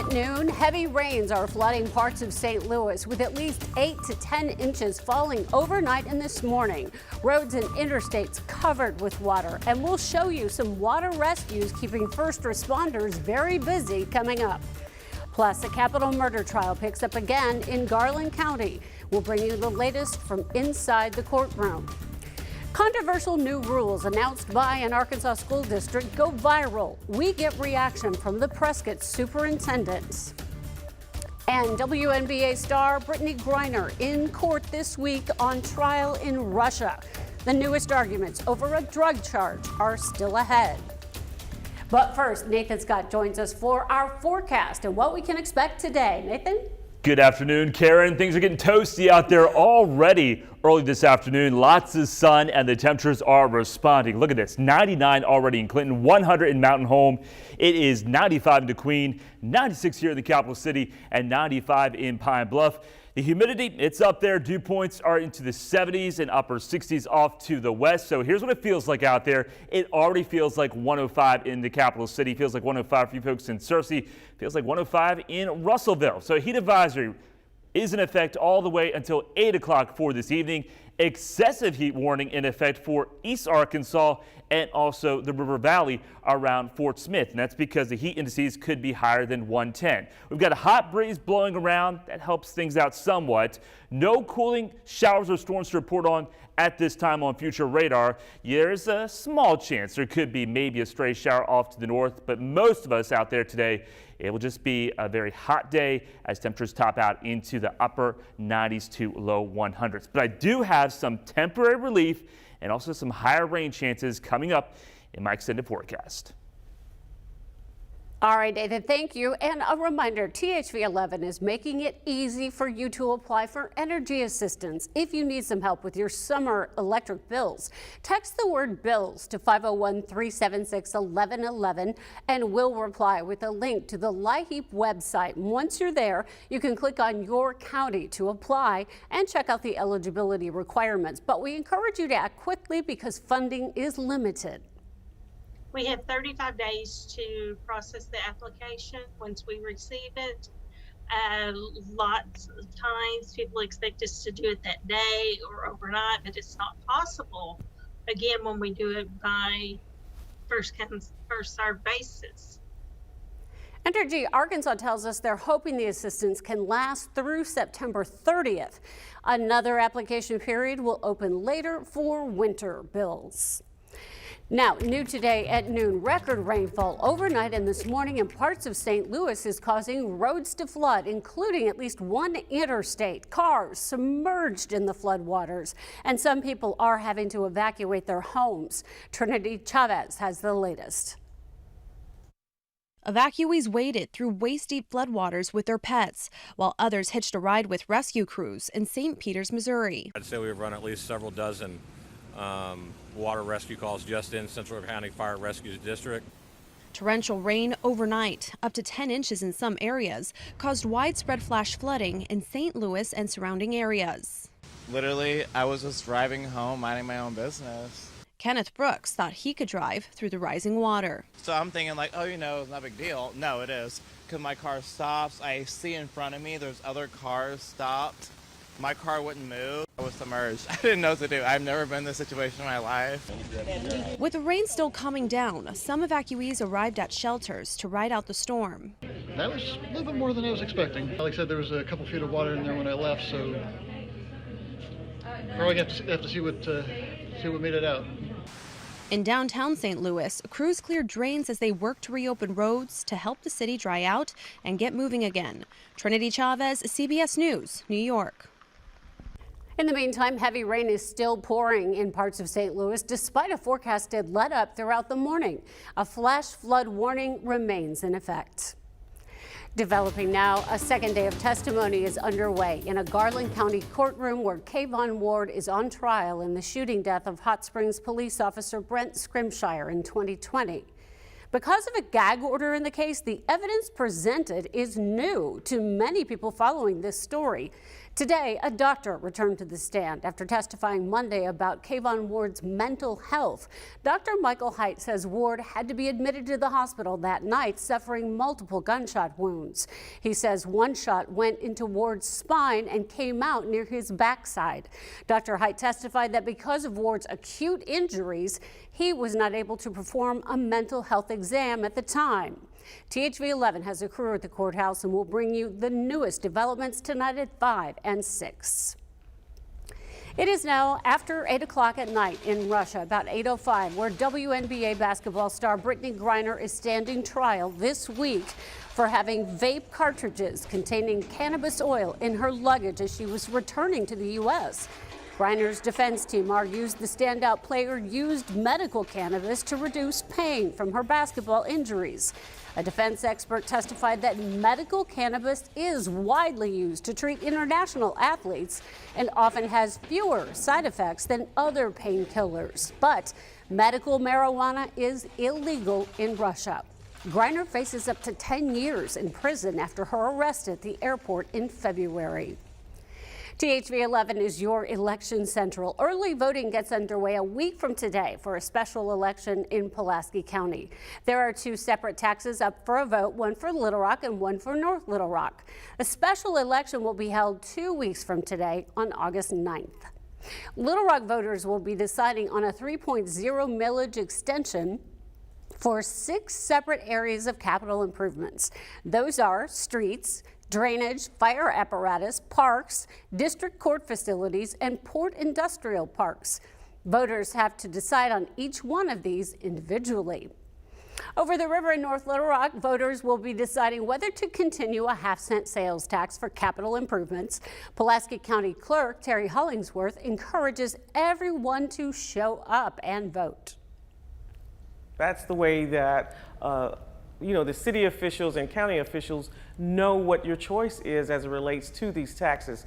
At noon, heavy rains are flooding parts of St. Louis with at least 8 to 10 inches falling overnight and this morning. Roads and interstates covered with water, and we'll show you some water rescues keeping first responders very busy coming up. Plus, a capital murder trial picks up again in Garland County. We'll bring you the latest from inside the courtroom. Controversial new rules announced by an Arkansas school district go viral. We get reaction from the Prescott superintendent. And WNBA star Brittany Griner in court this week on trial in Russia. The newest arguments over a drug charge are still ahead. But first, Nathan Scott joins us for our forecast and what we can expect today. Nathan? Good afternoon, Karen. Things are getting toasty out there already early this afternoon. Lots of sun and the temperatures are responding. Look at this, 99 already in Clinton, 100 in Mountain Home. It is 95 in DeQueen, 96 here in the capital city, and 95 in Pine Bluff. The humidity, it's up there. Dew points are into the 70s and upper 60s off to the west. So here's what it feels like out there. It already feels like 105 in the capital city. Feels like 105 for you folks in Searcy. Feels like 105 in Russellville. So heat advisory is in effect all the way until 8 o'clock for this evening. Excessive heat warning in effect for East Arkansas and also the River Valley around Fort Smith. And that's because the heat indices could be higher than 110. We've got a hot breeze blowing around. That helps things out somewhat. No cooling showers or storms to report on at this time on future radar. There's a small chance there could be maybe a stray shower off to the north, but most of us out there today, it will just be a very hot day as temperatures top out into the upper 90s to low 100s. But I do have some temporary relief and also some higher rain chances coming up in my extended forecast. All right, Nathan, thank you. And a reminder, THV 11 is making it easy for you to apply for energy assistance if you need some help with your summer electric bills. Text the word bills to 501-376-1111 and we'll reply with a link to the LIHEAP website. And once you're there, you can click on your county to apply and check out the eligibility requirements. But we encourage you to act quickly because funding is limited. We have 35 days to process the application once we receive it. Lots of times people expect us to do it that day or overnight, but it's not possible, again, when we do it by first come, first served basis. Entergy Arkansas tells us they're hoping the assistance can last through September 30th. Another application period will open later for winter bills. Now, new today at noon, record rainfall overnight and this morning in parts of St. Louis is causing roads to flood, including at least one interstate. Cars submerged in the floodwaters, and some people are having to evacuate their homes. Trinity Chavez has the latest. Evacuees waded through waist-deep floodwaters with their pets, while others hitched a ride with rescue crews in St. Peters, Missouri. I'd say we've run at least several dozen water rescue calls just in Central County Fire Rescue District. Torrential rain overnight, up to 10 inches in some areas, caused widespread flash flooding in St. Louis and surrounding areas. Literally, I was just driving home, minding my own business. Kenneth Brooks thought he could drive through the rising water. So I'm thinking like, oh, it's not a big deal. No, it is. Because my car stops, I see in front of me, there's other cars stopped. My car wouldn't move. I was submerged. I didn't know what to do. I've never been in this situation in my life. With the rain still coming down, some evacuees arrived at shelters to ride out the storm. That was a little bit more than I was expecting. Like I said, there was a couple feet of water in there when I left, so probably have to see what made it out. In downtown St. Louis, crews cleared drains as they worked to reopen roads to help the city dry out and get moving again. Trinity Chavez, CBS News, New York. In the meantime, heavy rain is still pouring in parts of St. Louis despite a forecasted let up throughout the morning. A flash flood warning remains in effect. Developing now, a second day of testimony is underway in a Garland County courtroom where Kayvon Ward is on trial in the shooting death of Hot Springs police officer Brent Scrimshire in 2020. Because of a gag order in the case, the evidence presented is new to many people following this story. Today, a doctor returned to the stand after testifying Monday about Kayvon Ward's mental health. Dr. Michael Haidt says Ward had to be admitted to the hospital that night, suffering multiple gunshot wounds. He says one shot went into Ward's spine and came out near his backside. Dr. Haidt testified that because of Ward's acute injuries, he was not able to perform a mental health exam at the time. THV 11 has a crew at the courthouse and will bring you the newest developments tonight at 5 and 6. It is now after 8 o'clock at night in Russia, about 8:05, where WNBA basketball star Brittany Griner is standing trial this week for having vape cartridges containing cannabis oil in her luggage as she was returning to the U.S. Griner's defense team argues the standout player used medical cannabis to reduce pain from her basketball injuries. A defense expert testified that medical cannabis is widely used to treat international athletes and often has fewer side effects than other painkillers. But medical marijuana is illegal in Russia. Griner faces up to 10 years in prison after her arrest at the airport in February. THV 11 is your election central. Early voting gets underway a week from today for a special election in Pulaski County. There are 2 separate taxes up for a vote, one for Little Rock and one for North Little Rock. A special election will be held 2 weeks from today on August 9th. Little Rock voters will be deciding on a 3.0 millage extension for 6 separate areas of capital improvements. Those are streets, drainage, fire apparatus, parks, district court facilities, and port industrial parks. Voters have to decide on each one of these individually. Over the river in North Little Rock, voters will be deciding whether to continue a half-cent sales tax for capital improvements. Pulaski County Clerk Terry Hollingsworth encourages everyone to show up and vote. That's the way that the city officials and county officials know what your choice is as it relates to these taxes.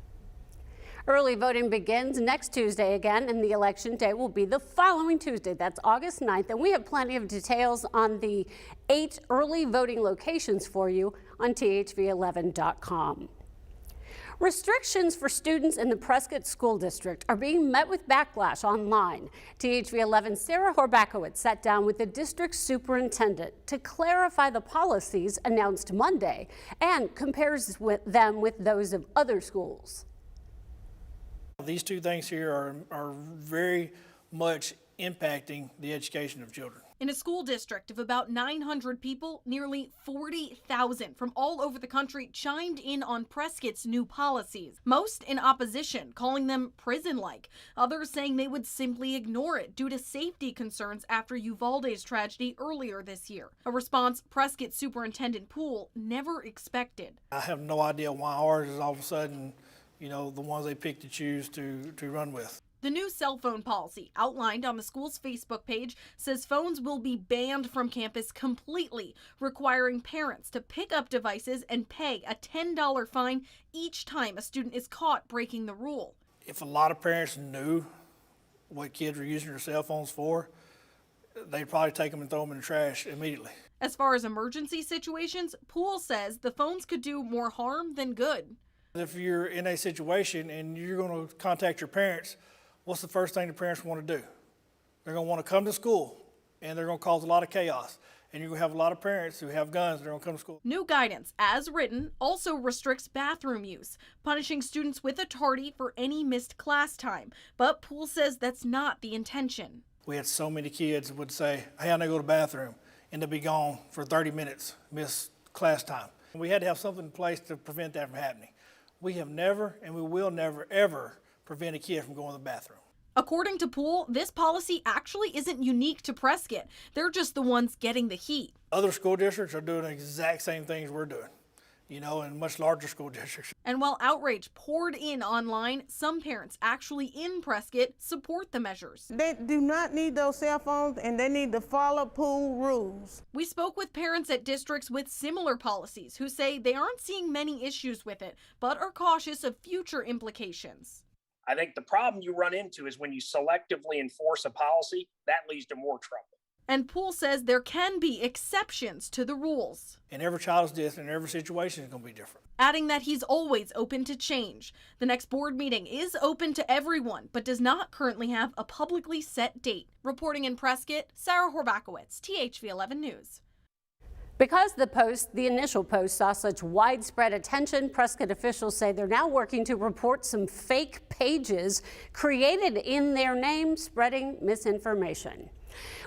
Early voting begins next Tuesday again, and the election day will be the following Tuesday. That's August 9th, and we have plenty of details on the 8 early voting locations for you on THV11.com. Restrictions for students in the Prescott School District are being met with backlash online. THV 11's Sarah Horbakowitz sat down with the district superintendent to clarify the policies announced Monday and compares them with those of other schools. These 2 things here are very much impacting the education of children. In a school district of about 900 people, nearly 40,000 from all over the country chimed in on Prescott's new policies, most in opposition, calling them prison-like. Others saying they would simply ignore it due to safety concerns after Uvalde's tragedy earlier this year. A response Prescott Superintendent Poole never expected. I have no idea why ours is all of a sudden, the ones they picked to choose to run with. The new cell phone policy outlined on the school's Facebook page says phones will be banned from campus completely, requiring parents to pick up devices and pay a $10 fine each time a student is caught breaking the rule. If a lot of parents knew what kids were using their cell phones for, they'd probably take them and throw them in the trash immediately. As far as emergency situations, Poole says the phones could do more harm than good. If you're in a situation and you're going to contact your parents, what's the first thing the parents want to do? They're going to want to come to school, and they're going to cause a lot of chaos. And you're going to have a lot of parents who have guns that are going to come to school. New guidance, as written, also restricts bathroom use, punishing students with a tardy for any missed class time. But Poole says that's not the intention. We had so many kids that would say, hey, I need to go to the bathroom, and they'd be gone for 30 minutes, miss class time. We had to have something in place to prevent that from happening. We have never, and we will never, ever prevent a kid from going to the bathroom. According to Poole, this policy actually isn't unique to Prescott. They're just the ones getting the heat. Other school districts are doing the exact same things we're doing, in much larger school districts. And while outrage poured in online, some parents actually in Prescott support the measures. They do not need those cell phones, and they need to follow Poole rules. We spoke with parents at districts with similar policies who say they aren't seeing many issues with it, but are cautious of future implications. I think the problem you run into is when you selectively enforce a policy, that leads to more trouble. And Poole says there can be exceptions to the rules, And every child is different, and every situation is going to be different. adding that he's always open to change. The next board meeting is open to everyone, but does not currently have a publicly set date. Reporting in Prescott, Sarah Horbakowitz, THV 11 News. Because the initial post saw such widespread attention, Prescott officials say they're now working to report some fake pages created in their name, spreading misinformation.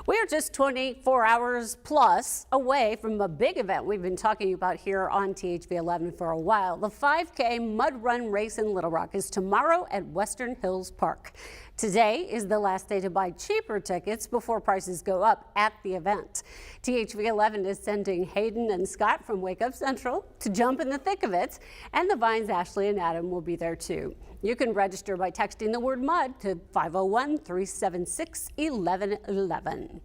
We are just 24 hours plus away from a big event we've been talking about here on THV 11 for a while. The 5K Mud Run Race in Little Rock is tomorrow at Western Hills Park. Today is the last day to buy cheaper tickets before prices go up at the event. THV 11 is sending Hayden and Scott from Wake Up Central to jump in the thick of it, and the Vines, Ashley and Adam will be there too. You can register by texting the word MUD to 501-376-1111.